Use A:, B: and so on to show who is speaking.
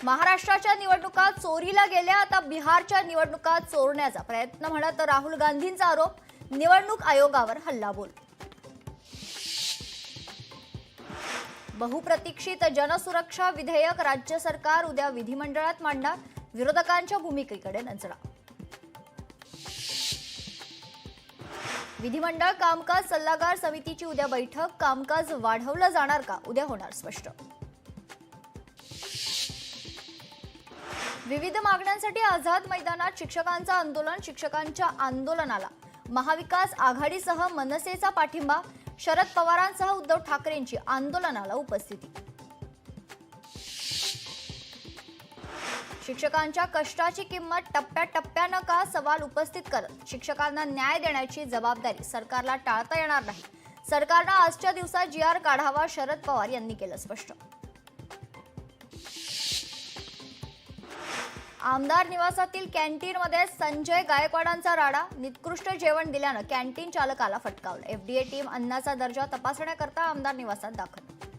A: महाराष्ट्राच्या निवडणुका चोरीला गेल्या, आता बिहारच्या निवडणुका चोरण्याचा प्रयत्न म्हणत राहुल गांधींचा आरोप, निवडणूक आयोगावर हल्लाबोल। बहुप्रतीक्षित जनसुरक्षा विधेयक राज्य सरकार उद्या विधिमंडळात मांडणार, विरोधकांच्या भूमिकेकडे नजरा। विधिमंडळ कामकाज सल्लागार समितीची उद्या बैठक, कामकाज वाढवलं जाणार का, उद्या होणार स्पष्ट। विविध मागण्यांसाठी आझाद मैदानात शिक्षकांचं आंदोलन, शिक्षकांच्या आंदोलनाला महाविकास आघाडीसह मनसेचा पाठिंबा, शरद पवारांसह उद्धव ठाकरेंची आंदोलनाला उपस्थिती। शिक्षकांच्या कष्टाची किंमत टप्प्याटप्प्यानं का, सवाल उपस्थित करत शिक्षकांना न्याय देण्याची जबाबदारी सरकारला टाळता येणार नाही, सरकारनं आजच्या दिवसात जी.आर. काढावा, शरद पवार यांनी केलं स्पष्ट। आमदार निवासातील कॅन्टीनमध्ये संजय गायकवाडांचा राडा, निकृष्ट जेवण दिल्यानं कॅन्टीन चालकाला फटकावलं, एफडीए टीम अन्नाचा दर्जा तपासण्याकरता आमदार निवासात दाखल।